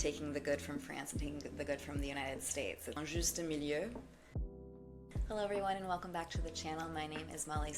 taking the good from France and taking the good from the United States. It's un juste milieu. Hello everyone and welcome back to the channel. My name is Molli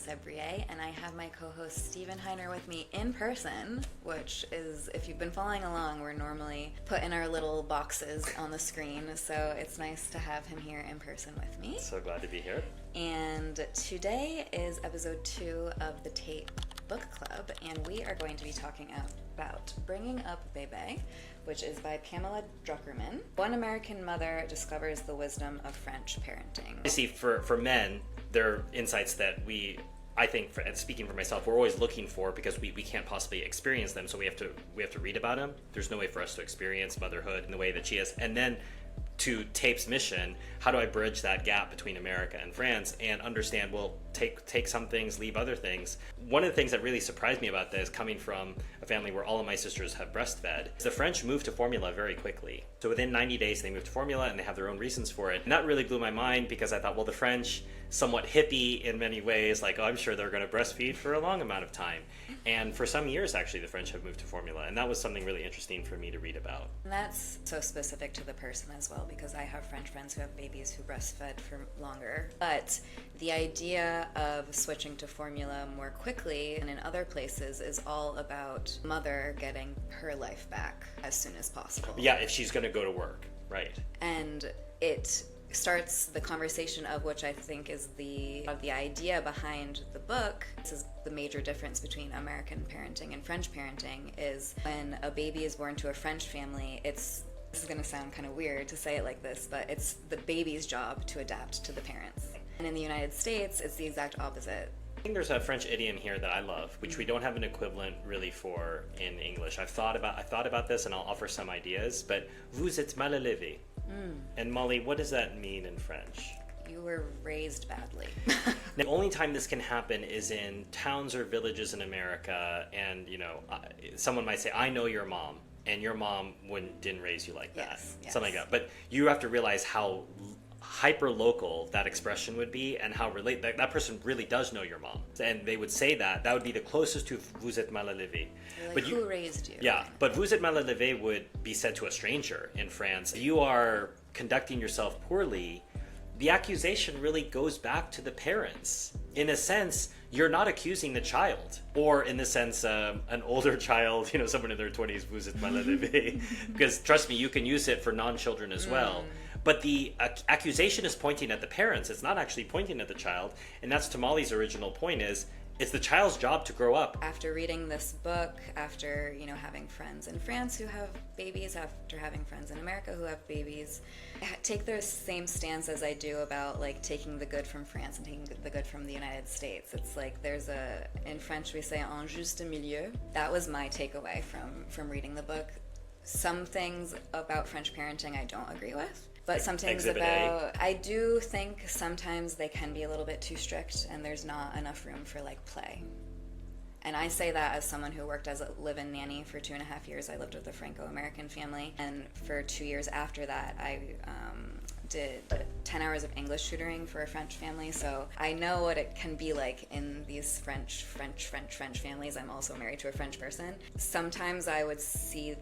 and I have my co-host Steven Heiner with me in person, which is, if you've been following along, we're normally put in our little boxes on the screen, so it's nice to have him here in person with me. So glad to be here. And today is episode 2 of the TAIP book club, and we are going to be talking about Bringing Up Bébé, which is by Pamela Druckerman. One American mother discovers the wisdom of French parenting. You see, for men, there are insights that I think, and speaking for myself, we're always looking for because we can't possibly experience them, so we have to read about them. There's no way for us to experience motherhood in the way that she is. And then to TAIP's mission, how do I bridge that gap between America and France and understand, well, take some things, leave other things. One of the things that really surprised me about this, coming from a family where all of my sisters have breastfed, is the French moved to formula very quickly. So within 90 days, they moved to formula, and they have their own reasons for it. And that really blew my mind because I thought, well, the French, somewhat hippie in many ways, like, oh, I'm sure they're going to breastfeed for a long amount of time. And for some years, actually, the French have moved to formula. And that was something really interesting for me to read about. And that's so specific to the person as well, because I have French friends who have babies who breastfed for longer. But the idea of switching to formula more quickly and in other places is all about mother getting her life back as soon as possible. Yeah, if she's going to go to work, right. And it starts the conversation of which I think is the idea behind the book. This is the major difference between American parenting and French parenting, is when a baby is born to a French family, this is going to sound kind of weird to say it like this, but it's the baby's job to adapt to the parents. And in the United States, it's the exact opposite. I think there's a French idiom here that I love, which we don't have an equivalent really for in English. I thought about this, and I'll offer some ideas, but vous êtes mal élevé. And Molly, what does that mean in French? You were raised badly. The only time this can happen is in towns or villages in America, and someone might say, I know your mom, and your mom didn't raise you like that. Yes. Something like that. But you have to realize how hyper local that expression would be, and how that person really does know your mom, and they would say that would be the closest to vous êtes mal élevé. Like, but who raised you? Yeah, but vous êtes mal élevé would be said to a stranger in France. You are conducting yourself poorly. The accusation really goes back to the parents. In a sense, you're not accusing the child, or in the sense, an older child, someone in their 20s, vous êtes mal élevé, because trust me, you can use it for non-children as well. But the accusation is pointing at the parents. It's not actually pointing at the child. And that's Tamali's original point, is it's the child's job to grow up. After reading this book, after, having friends in France who have babies, after having friends in America who have babies, I take the same stance as I do about, like, taking the good from France and taking the good from the United States. It's like in French we say un juste milieu. That was my takeaway from reading the book. Some things about French parenting I don't agree with. But some things I do think sometimes they can be a little bit too strict, and there's not enough room for, like, play. And I say that as someone who worked as a live-in nanny for 2.5 years. I lived with a Franco-American family, and for 2 years after that, I did 10 hours of English tutoring for a French family. So I know what it can be like in these French families. I'm also married to a French person. Sometimes I would see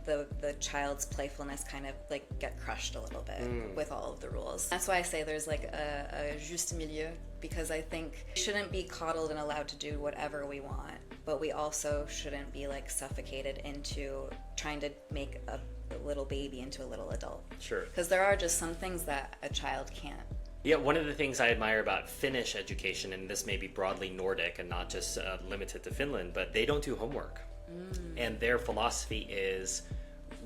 the child's playfulness kind of, like, get crushed a little bit with all of the rules. That's why I say there's, like, a juste milieu, because I think we shouldn't be coddled and allowed to do whatever we want, but we also shouldn't be, like, suffocated into trying to make a little baby into a little adult. Sure. Because there are just some things that a child can't. Yeah, one of the things I admire about Finnish education, and this may be broadly Nordic and not just limited to Finland, but they don't do homework. And their philosophy is,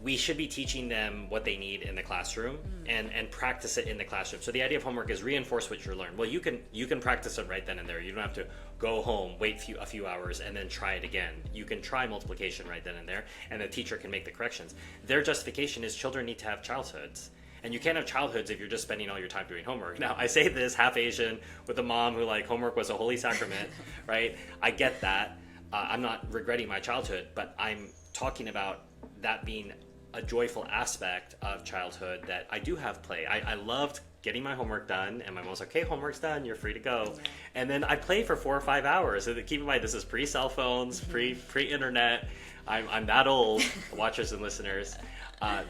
we should be teaching them what they need in the classroom and practice it in the classroom. So the idea of homework is reinforce what you learn. Well, you can practice it right then and there. You don't have to go home, wait a few hours, and then try it again. You can try multiplication right then and there, and the teacher can make the corrections. Their justification is children need to have childhoods. And you can't have childhoods if you're just spending all your time doing homework. Now, I say this half Asian with a mom who, like, homework was a holy sacrament, right? I get that. I'm not regretting my childhood, but I'm talking about that being a joyful aspect of childhood, that I do have play. I loved getting my homework done, and my mom's like, okay, homework's done, you're free to go. Yeah. And then I play for 4 or 5 hours. So keep in mind, this is pre-cell phones, pre-internet. I'm that old, watchers and listeners.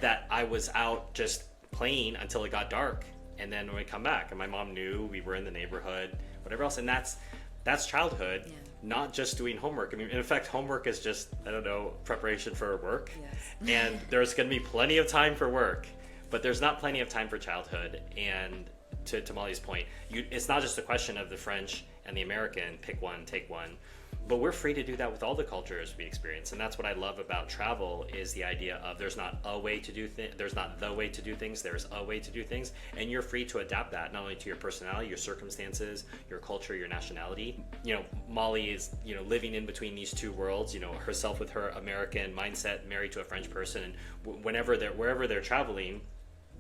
that I was out just playing until it got dark, and then when we come back, and my mom knew we were in the neighborhood, whatever else, and that's childhood. Yeah. Not just doing homework. I mean, in effect, homework is just, I don't know, preparation for work. Yes. And there's going to be plenty of time for work, but there's not plenty of time for childhood. And to Molly's point, it's not just a question of the French and the American, pick one, take one, but we're free to do that with all the cultures we experience. And that's what I love about travel, is the idea of there's not a way to do things, there's not the way to do things, there's a way to do things, and you're free to adapt that not only to your personality, your circumstances, your culture, your nationality. You know, Molly is, you know, living in between these two worlds, you know, herself with her American mindset, married to a French person, and wherever they're traveling,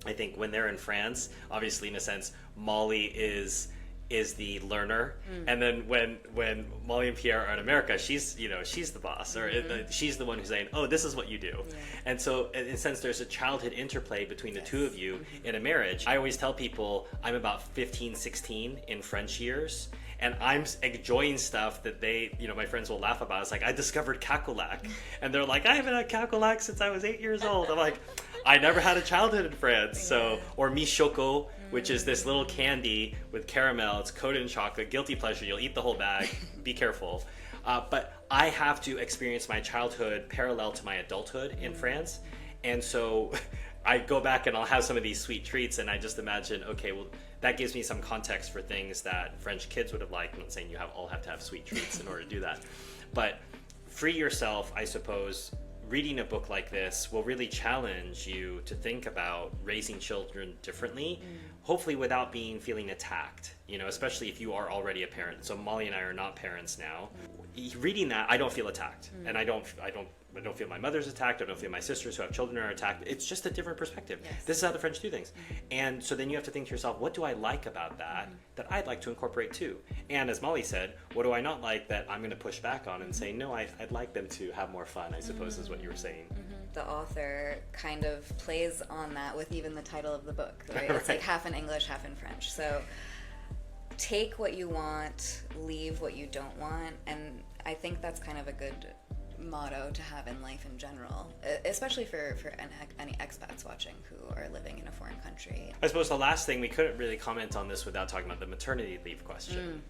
I think when they're in France, obviously in a sense, Molly is the learner, and then when Molly and Pierre are in America, she's the boss, or she's the one who's saying, oh, this is what you do. Yeah. And so in a sense, there's a childhood interplay between the two of you in a marriage. I always tell people I'm about 15, 16 in French years, and I'm enjoying stuff that they, you know, my friends will laugh about. It's like, I discovered Cacolac, and they're like, I haven't had Cacolac since I was 8 years old. I'm like, I never had a childhood in France. So, or Michoco, which is this little candy with caramel. It's coated in chocolate. Guilty pleasure. You'll eat the whole bag. Be careful. But I have to experience my childhood parallel to my adulthood in France. And so I go back and I'll have some of these sweet treats, and I just imagine, okay, well, that gives me some context for things that French kids would have liked. I'm not saying you all have to have sweet treats in order to do that. But free yourself, I suppose. Reading a book like this will really challenge you to think about raising children differently, hopefully without feeling attacked, you know, especially if you are already a parent. So Molly and I are not parents now. Reading that, I don't feel attacked, and I don't feel my mother's attacked. I don't feel my sisters who have children are attacked. It's just a different perspective. Yes. This is how the French do things. And so then you have to think to yourself, what do I like about that I'd like to incorporate too? And as Molly said, what do I not like that I'm going to push back on and say, no, I'd like them to have more fun, I suppose is what you were saying. The author kind of plays on that with even the title of the book, right? It's like half in English, half in French. So take what you want, leave what you don't want, and I think that's kind of a good motto to have in life in general, especially for any expats watching who are living in a foreign country. I suppose the last thing, we couldn't really comment on this without talking about the maternity leave question,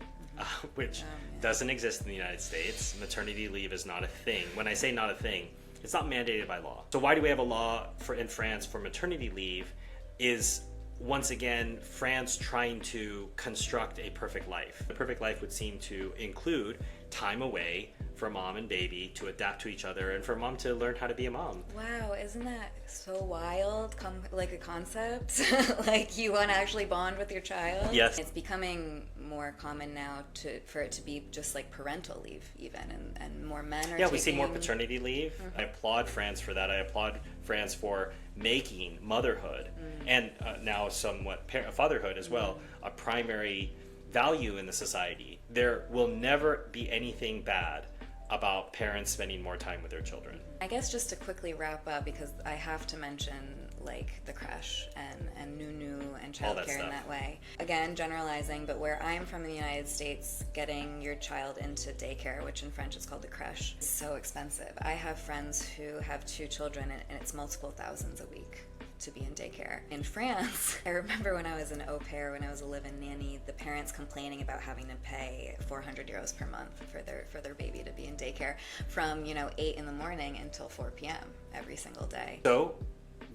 which doesn't exist in the United States. Maternity leave is not a thing. When I say not a thing, it's not mandated by law. So why do we have a law in France for maternity leave? Is once again, France trying to construct a perfect life. The perfect life would seem to include time away for mom and baby to adapt to each other, and for mom to learn how to be a mom. Wow, isn't that so wild? Like a concept? Like you want to actually bond with your child? Yes. It's becoming more common now for it to be just like parental leave even, and more men are we see more paternity leave. I applaud France for that. I applaud France for making motherhood and now somewhat fatherhood as well a primary value in the society. There will never be anything bad about parents spending more time with their children. I guess just to quickly wrap up, because I have to mention like the creche and Nunu and childcare in that way. Again, generalizing, but where I'm from in the United States, getting your child into daycare, which in French is called the creche, is so expensive. I have friends who have 2 children and it's multiple thousands a week to be in daycare. In France, I remember when I was an au pair, when I was a live-in nanny, the parents complaining about having to pay 400 euros per month for their baby to be in daycare from 8 in the morning until 4 p.m. every single day. So,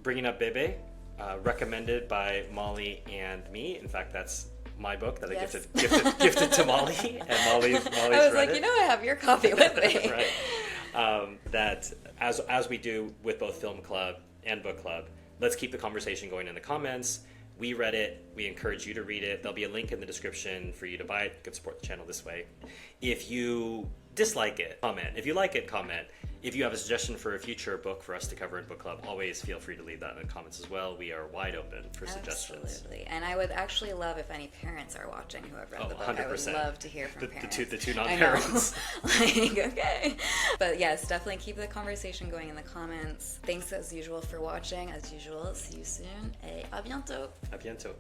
bringing up Bébé, recommended by Molly and me. In fact, that's my book that I gifted to Molly, and Molly's I was read like, it. I have your copy with me. Right. That as we do with both film club and book club, let's keep the conversation going in the comments. We read it. We encourage you to read it. There'll be a link in the description for you to buy it. You can support the channel this way. If you dislike it, comment. If you like it, comment. If you have a suggestion for a future book for us to cover in book club, always feel free to leave that in the comments as well. We are wide open for suggestions. Absolutely. And I would actually love if any parents are watching who have read the book. 100%. I would love to hear from parents. The two non-parents. Okay. But yes, definitely keep the conversation going in the comments. Thanks as usual for watching. As usual, see you soon. Et à bientôt. À bientôt.